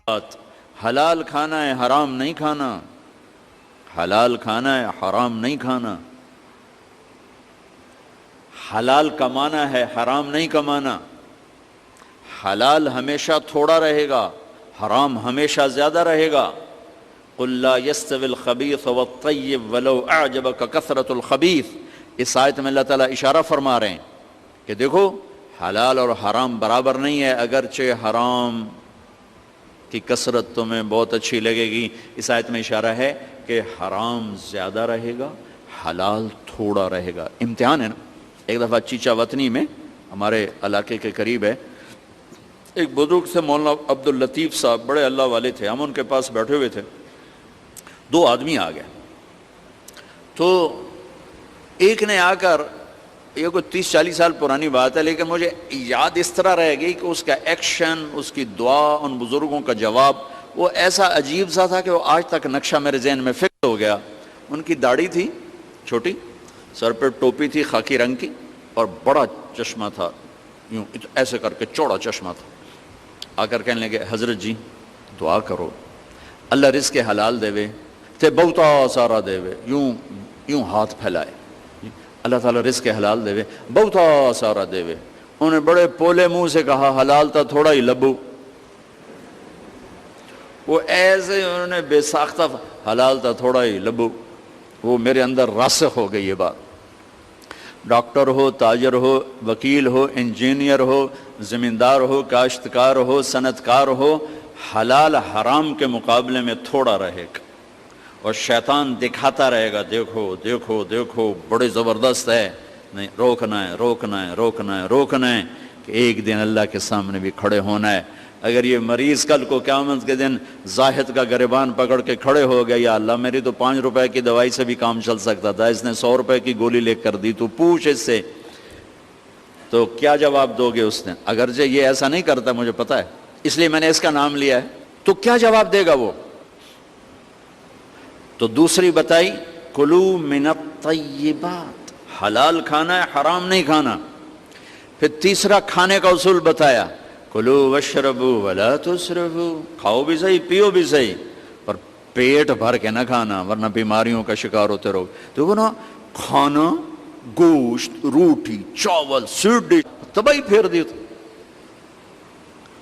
حلال کھانا ہے، حرام نہیں کھانا، حلال کھانا ہے، حرام نہیں کھانا، حلال کمانا ہے، حرام نہیں کمانا، حلال ہمیشہ تھوڑا رہے گا، حرام ہمیشہ زیادہ رہے گا۔ قل لا يستوي الخبيث والطيب ولو اعجبك كثرة الخبيث، اس آیت میں اللہ تعالیٰ اشارہ فرما رہے ہیں کہ دیکھو حلال اور حرام برابر نہیں ہے، اگرچہ حرام کی کثرت تمہیں بہت اچھی لگے گی، اس آیت میں اشارہ ہے کہ حرام زیادہ رہے گا، حلال تھوڑا رہے گا۔ امتحان ہے نا۔ ایک دفعہ چیچا وطنی میں ہمارے علاقے کے قریب ہے، ایک بزرگ سے مولانا عبداللطیف صاحب، بڑے اللہ والے تھے، ہم ان کے پاس بیٹھے ہوئے تھے، دو آدمی آ گئے، تو ایک نے آ کر، یہ کوئی 30-40 سال پرانی بات ہے لیکن مجھے یاد اس طرح رہ گئی کہ اس کا ایکشن، اس کی دعا، ان بزرگوں کا جواب، وہ ایسا عجیب سا تھا کہ وہ آج تک نقشہ میرے ذہن میں فکس ہو گیا۔ ان کی داڑھی تھی چھوٹی، سر پہ ٹوپی تھی خاکی رنگ کی، اور بڑا چشمہ تھا، یوں ایسے کر کے چوڑا چشمہ تھا۔ آ کر کہنے لگے حضرت جی دعا کرو اللہ رزق حلال دے وے تے بہتا سارا دے وے، یوں ہاتھ پھیلائے، اللہ تعالیٰ رزق حلال دے وے بہتا سارا دے وے۔ انہوں نے بڑے پولے منہ سے کہا حلال تا تھوڑا ہی لبو، وہ ایسے انہوں نے بے ساختہ حلال تا تھوڑا ہی لبو، وہ میرے اندر راسخ ہو گئی یہ بات۔ ڈاکٹر ہو، تاجر ہو، وکیل ہو، انجینئر ہو، زمیندار ہو، کاشتکار ہو، صنعت کار ہو، حلال حرام کے مقابلے میں تھوڑا رہے گا، اور شیطان دکھاتا رہے گا دیکھو دیکھو دیکھو بڑے زبردست ہے، نہیں روکنا ہے روکنا ہے روکنا ہے روکنا ہے، کہ ایک دن اللہ کے سامنے بھی کھڑے ہونا ہے۔ اگر یہ مریض کل کو قیامت کے دن زاہد کا گریبان پکڑ کے کھڑے ہو گیا، یا اللہ میری تو 5 روپے کی دوائی سے بھی کام چل سکتا تھا، اس نے 100 روپے کی گولی لے کر دی، تو پوچھ اس سے، تو کیا جواب دو گے اس نے؟ اگرچہ یہ ایسا نہیں کرتا مجھے پتا ہے، اس لیے میں نے اس کا نام لیا ہے، تو کیا جواب دے گا وہ؟ تو دوسری بتائی کلو من الطیبات، حلال کھانا ہے، حرام نہیں کھانا۔ پھر تیسرا کھانے کا اصول بتایا، کلو واشربوا ولا تسرفوا، کھاؤ بھی صحیح پیو بھی صحیح، پر پیٹ بھر کے نہ کھانا ورنہ بیماریوں کا شکار ہوتے رہو۔ تو وہ نا کھانا، گوشت، روٹی، چاول، سویٹ ڈش تباہی پھیر دی،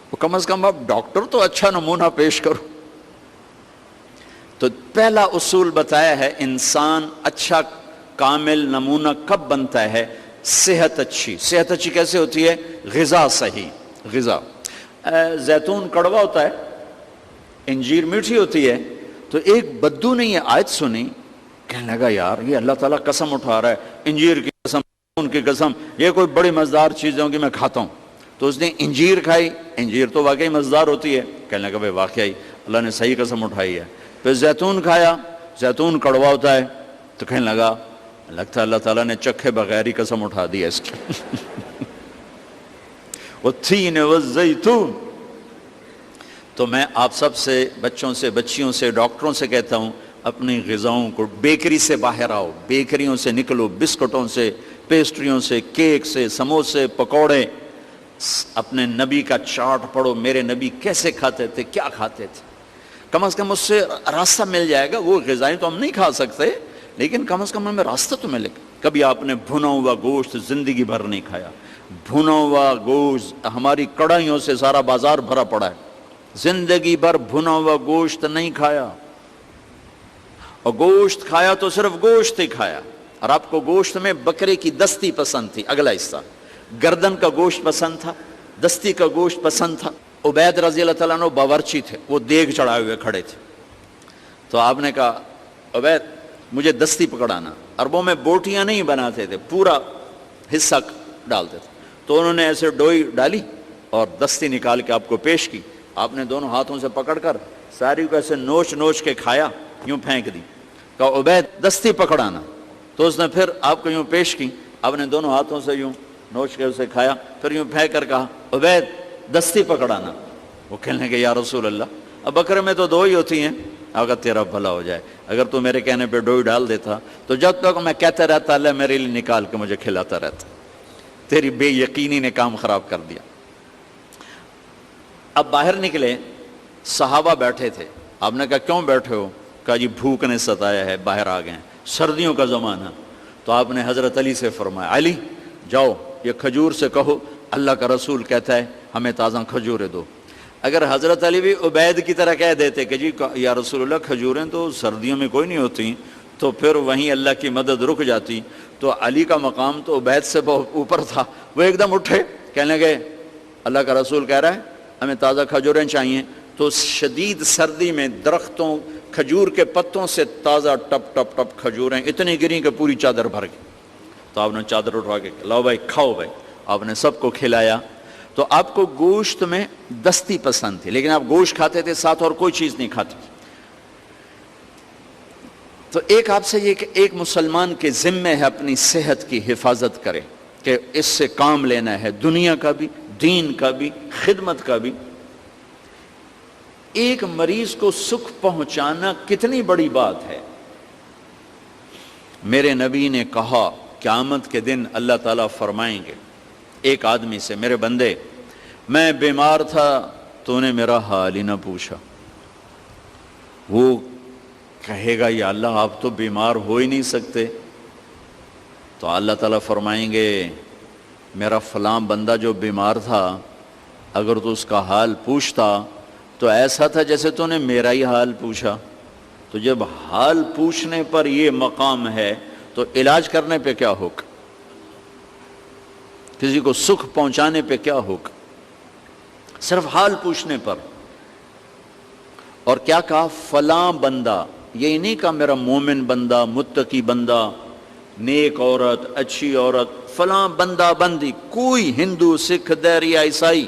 تو کم از کم اب ڈاکٹر تو اچھا نمونہ پیش کرو۔ تو پہلا اصول بتایا ہے انسان اچھا کامل نمونہ کب بنتا ہے؟ صحت اچھی۔ صحت اچھی کیسے ہوتی ہے؟ غذا صحیح، غذا۔ زیتون کڑوا ہوتا ہے، انجیر میٹھی ہوتی ہے، تو ایک بدو نے یہ آیت سنی، کہنے لگا یار یہ اللہ تعالیٰ قسم اٹھا رہا ہے، انجیر کی قسم، زیتون کی قسم، یہ کوئی بڑی مزدار چیز ہوگی میں کھاتا ہوں۔ تو اس نے انجیر کھائی، انجیر تو واقعی مزدار ہوتی ہے، کہنے لگا بھائی واقعی اللہ نے صحیح قسم اٹھائی ہے۔ پھر زیتون کھایا، زیتون کڑوا ہوتا ہے، تو کہنے لگا لگتا ہے اللہ تعالیٰ نے چکھے بغیر ہی قسم اٹھا دی ہے اس کی۔ والتین والزیتون۔ تو میں آپ سب سے، بچوں سے، بچیوں سے، ڈاکٹروں سے کہتا ہوں اپنی غذاؤں کو، بیکری سے باہر آؤ، بیکریوں سے نکلو، بسکٹوں سے، پیسٹریوں سے، کیک سے، سموسے، پکوڑے۔ اپنے نبی کا چارٹ پڑھو، میرے نبی کیسے کھاتے تھے، کیا کھاتے تھے، کم از کم اس سے راستہ مل جائے گا۔ وہ غذائیں تو ہم نہیں کھا سکتے لیکن کم از کم ہمیں راستہ تو ملے گا۔ کبھی آپ نے بھنا ہوا گوشت زندگی بھر نہیں کھایا، بھنا ہوا گوشت، ہماری کڑھائیوں سے سارا بازار بھرا پڑا ہے، زندگی بھر بھنا ہوا گوشت نہیں کھایا، اور گوشت کھایا تو صرف گوشت ہی کھایا۔ اور آپ کو گوشت میں بکرے کی دستی پسند تھی، اگلا حصہ، گردن کا گوشت پسند تھا، دستی کا گوشت پسند تھا۔ عبید رضی اللہ تعالیٰ عنہ باورچی تھے، وہ دیگ چڑھائے ہوئے کھڑے تھے، تو آپ نے کہا عبید مجھے دستی پکڑانا۔ عربوں میں بوٹیاں نہیں بناتے تھے، پورا حصہ ڈالتے تھے، تو انہوں نے ایسے ڈوئی ڈالی اور دستی نکال کے آپ کو پیش کی۔ آپ نے دونوں ہاتھوں سے پکڑ کر ساری کو ایسے نوچ نوچ کے کھایا، یوں پھینک دی، کہا عبید دستی پکڑانا۔ تو اس نے پھر آپ کو یوں پیش کی، آپ نے دونوں ہاتھوں سے یوں نوچ کے اسے کھایا، پھر یوں پھینک کر کہا عبید دستی پکڑانا۔ وہ کہنے لگے یا رسول اللہ اب بکرے میں تو 2 ہی ہوتی ہیں۔ اگر تیرا بھلا ہو جائے، اگر تو میرے کہنے پہ ڈوئی ڈال دیتا تو جب تک میں کہتا رہتا اللہ میرے لیے نکال کے مجھے کھلاتا رہتا۔ تیری بے یقینی نے کام خراب کر دیا۔ اب باہر نکلے صحابہ بیٹھے تھے، آپ نے کہا کیوں بیٹھے ہو؟ کہا جی بھوک نے ستایا ہے، باہر آ گئے ہیں، سردیوں کا زمانہ۔ تو آپ نے حضرت علی سے فرمایا علی جاؤ یہ کھجور سے کہو اللہ کا رسول کہتا ہے ہمیں تازہ کھجوریں دو۔ اگر حضرت علی بھی عبید کی طرح کہہ دیتے کہ جی یا رسول اللہ کھجوریں تو سردیوں میں کوئی نہیں ہوتی، تو پھر وہیں اللہ کی مدد رک جاتی۔ تو علی کا مقام تو عبید سے بہت اوپر تھا، وہ ایک دم اٹھے، کہنے لگے اللہ کا رسول کہہ رہا ہے ہمیں تازہ کھجوریں چاہیے۔ تو شدید سردی میں درختوں کھجور کے پتوں سے تازہ ٹپ ٹپ ٹپ کھجوریں اتنی گریں کہ پوری چادر بھر گئی۔ تو آپ نے چادر اٹھا کے لاؤ بھائی کھاؤ بھائی، آپ نے سب کو کھلایا۔ تو آپ کو گوشت میں دستی پسند تھی، لیکن آپ گوشت کھاتے تھے ساتھ اور کوئی چیز نہیں کھاتے۔ تو ایک آپ سے یہ کہ ایک مسلمان کے ذمہ ہے اپنی صحت کی حفاظت کرے، کہ اس سے کام لینا ہے، دنیا کا بھی، دین کا بھی، خدمت کا بھی۔ ایک مریض کو سکھ پہنچانا کتنی بڑی بات ہے۔ میرے نبی نے کہا قیامت کے دن اللہ تعالیٰ فرمائیں گے ایک آدمی سے، میرے بندے میں بیمار تھا تو نے میرا حال ہی نہ پوچھا۔ وہ کہے گا یا اللہ آپ تو بیمار ہو ہی نہیں سکتے۔ تو اللہ تعالیٰ فرمائیں گے میرا فلاں بندہ جو بیمار تھا اگر تو اس کا حال پوچھتا تو ایسا تھا جیسے تو نے میرا ہی حال پوچھا۔ تو جب حال پوچھنے پر یہ مقام ہے تو علاج کرنے پہ کیا حکم، کسی کو سکھ پہنچانے پہ کیا حکم، صرف حال پوچھنے پر۔ اور کیا کہا فلاں بندہ، یہی نہیں کہا میرا مومن بندہ، متقی بندہ، نیک عورت، اچھی عورت، فلاں بندہ بندی، کوئی ہندو سکھ دیری عیسائی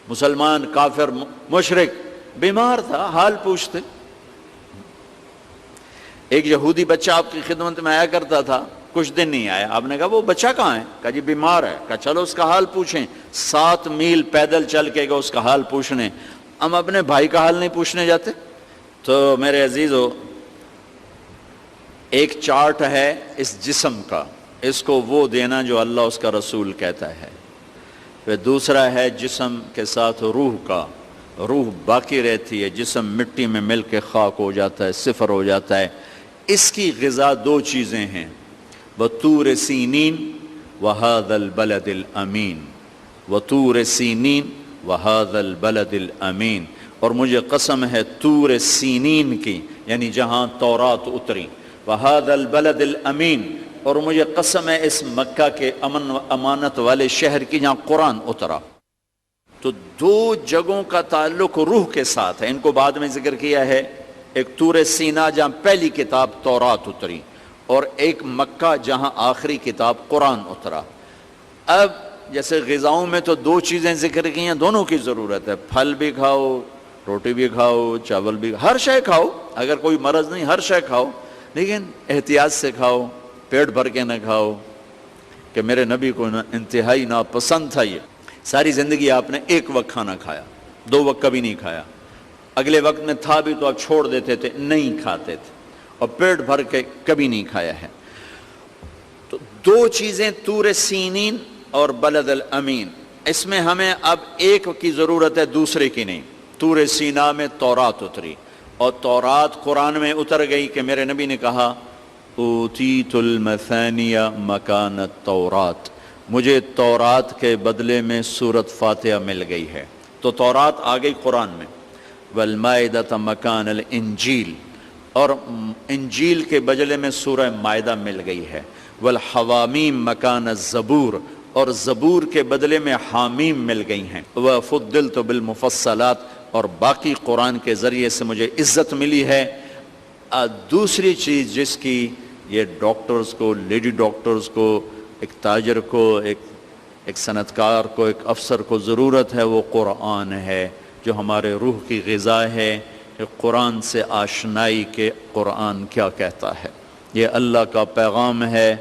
مسلمان کافر مشرک بیمار تھا حال پوچھتے۔ ایک یہودی بچہ آپ کی خدمت میں آیا کرتا تھا، کچھ دن نہیں آیا، آپ نے کہا وہ بچہ کہاں ہے؟ کہا جی بیمار ہے۔ کہا چلو اس کا حال پوچھیں۔ 7 میل پیدل چل کے گئے اس کا حال پوچھنے۔ ہم اپنے بھائی کا حال نہیں پوچھنے جاتے؟ تو میرے عزیزو ایک چارٹ ہے اس جسم کا، اس کو وہ دینا جو اللہ اس کا رسول کہتا ہے۔ پھر دوسرا ہے جسم کے ساتھ روح کا، روح باقی رہتی ہے، جسم مٹی میں مل کے خاک ہو جاتا ہے، صفر ہو جاتا ہے۔ اس کی غذا 2 چیزیں ہیں، وَطُورِ سِینِین وَهَذَا الْبَلَدِ الْأَمِین، وَطُورِ سِینِین وَهَذَا الْبَلَدِ الْأَمِین۔ اور مجھے قسم ہے طور سینین کی، یعنی جہاں تورات اتری، وَهَذَا الْبَلَدِ الْأَمِین، اور مجھے قسم ہے اس مکہ کے امن و امانت والے شہر کی جہاں قرآن اترا۔ تو 2 جگہوں کا تعلق روح کے ساتھ ہے، ان کو بعد میں ذکر کیا ہے، ایک طور سینا جہاں پہلی کتاب تورات اتری، اور ایک مکہ جہاں آخری کتاب قرآن اترا۔ اب جیسے غذاؤں میں تو 2 چیزیں ذکر کی ہیں، دونوں کی ضرورت ہے، پھل بھی کھاؤ، روٹی بھی کھاؤ، چاول بھی، ہر شے کھاؤ، اگر کوئی مرض نہیں ہر شے کھاؤ، لیکن احتیاط سے کھاؤ، پیٹ بھر کے نہ کھاؤ، کہ میرے نبی کو انتہائی ناپسند تھا یہ۔ ساری زندگی آپ نے 1 وقت کھانا کھایا، 2 وقت کبھی نہیں کھایا، اگلے وقت میں تھا بھی تو آپ چھوڑ دیتے تھے، نہیں کھاتے تھے، اور پیٹ بھر کے کبھی نہیں کھایا ہے۔ تو 2 چیزیں طور سینین اور بلد الامین، اس میں ہمیں اب ایک کی ضرورت ہے دوسرے کی نہیں۔ طور سینا میں تورات اتری، اور تورات قرآن میں اتر گئی کہ میرے نبی نے کہا اوتیت المثانی مکان التورات، مجھے تورات کے بدلے میں سورۃ فاتحہ مل گئی ہے۔ تو تورات آ گئی قرآن میں، والمائدۃ مکان الانجیل، اور انجیل کے بدلے میں سورہ مائدہ مل گئی ہے، والحوامیم مکان الزبور، اور زبور کے بدلے میں حامیم مل گئی ہیں، وفضلت بالمفصلات، اور باقی قرآن کے ذریعے سے مجھے عزت ملی ہے۔ دوسری چیز جس کی یہ ڈاکٹرز کو، لیڈی ڈاکٹرز کو، ایک تاجر کو، ایک صنعت کار کو، ایک افسر کو ضرورت ہے، وہ قرآن ہے جو ہمارے روح کی غذا ہے، کہ قرآن سے آشنائی کے قرآن کیا کہتا ہے۔ یہ اللہ کا پیغام ہے،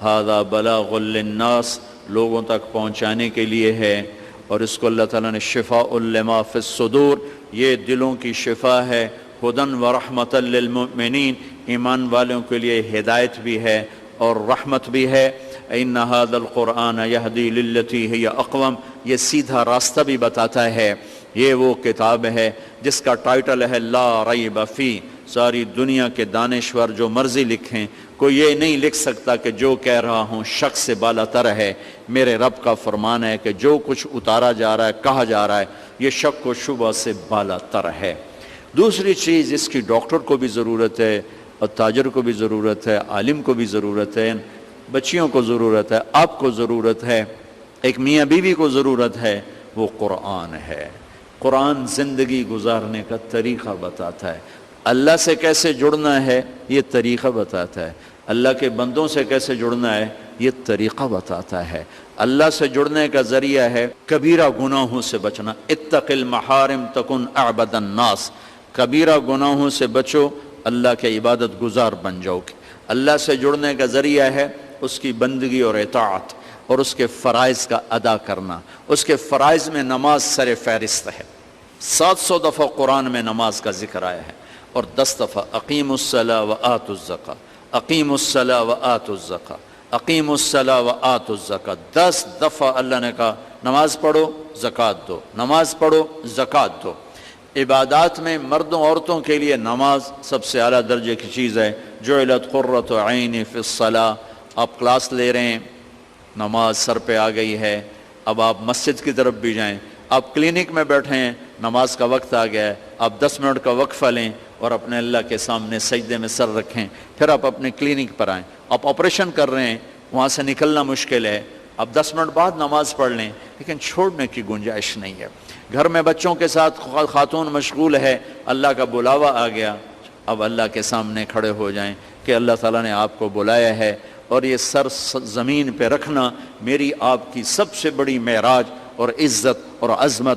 ھذا بلاغ للناس، لوگوں تک پہنچانے کے لیے ہے، اور اس کو اللہ تعالیٰ نے شفاء لما فی الصدور، یہ دلوں کی شفا ہے، ہدی و رحمت للمؤمنین، ایمان والوں کے لیے ہدایت بھی ہے اور رحمت بھی ہے۔ ان ھذا القرآن یہدی للتی ہی اقوم، یہ سیدھا راستہ بھی بتاتا ہے، یہ وہ کتاب ہے جس کا ٹائٹل ہے لا ریب فی. ساری دنیا کے دانشور جو مرضی لکھیں، کوئی یہ نہیں لکھ سکتا کہ جو کہہ رہا ہوں شک سے بالا تر ہے. میرے رب کا فرمان ہے کہ جو کچھ اتارا جا رہا ہے، کہا جا رہا ہے، یہ شک و شبہ سے بالا تر ہے. دوسری چیز، اس کی ڈاکٹر کو بھی ضرورت ہے، اور تاجر کو بھی ضرورت ہے، عالم کو بھی ضرورت ہے، بچیوں کو ضرورت ہے، آپ کو ضرورت ہے، ایک میاں بیوی کو ضرورت ہے، وہ قرآن ہے. قرآن زندگی گزارنے کا طریقہ بتاتا ہے. اللہ سے کیسے جڑنا ہے یہ طریقہ بتاتا ہے. اللہ کے بندوں سے کیسے جڑنا ہے یہ طریقہ بتاتا ہے. اللہ سے جڑنے کا ذریعہ ہے کبیرہ گناہوں سے بچنا. اتق المحارم تکن اعبد الناس. کبیرہ گناہوں سے بچو، اللہ کے عبادت گزار بن جاؤ گے. اللہ سے جڑنے کا ذریعہ ہے اس کی بندگی اور اطاعت اور اس کے فرائض کا ادا کرنا. اس کے فرائض میں نماز سر فہرست ہے. 700 دفعہ قرآن میں نماز کا ذکر آیا ہے، اور 10 دفعہ اقیموا الصلاۃ وآتوا الزکاۃ، اقیموا الصلاۃ وآتوا الزکاۃ، اقیموا الصلاۃ وآتوا الزکاۃ. 10 دفعہ اللہ نے کہا نماز پڑھو زکوٰۃ دو، نماز پڑھو زکوٰۃ دو. عبادات میں مردوں عورتوں کے لیے نماز سب سے اعلیٰ درجے کی چیز ہے. جعلت قرۃ عینی فی الصلاۃ. آپ کلاس لے رہے ہیں، نماز سر پہ آ گئی ہے، اب آپ مسجد کی طرف بھی جائیں. آپ کلینک میں بیٹھے ہیں، نماز کا وقت آ گیا ہے، آپ 10 منٹ کا وقفہ لیں اور اپنے اللہ کے سامنے سجدے میں سر رکھیں. پھر آپ اپنے کلینک پر آئیں. آپ آپریشن کر رہے ہیں، وہاں سے نکلنا مشکل ہے، آپ 10 منٹ بعد نماز پڑھ لیں، لیکن چھوڑنے کی گنجائش نہیں ہے. گھر میں بچوں کے ساتھ خاتون مشغول ہے، اللہ کا بلاوا آ گیا، اب اللہ کے سامنے کھڑے ہو جائیں کہ اللہ تعالیٰ نے آپ کو بلایا ہے، اور یہ سر زمین پہ رکھنا میری آپ کی سب سے بڑی معراج اور عزت اور عظمت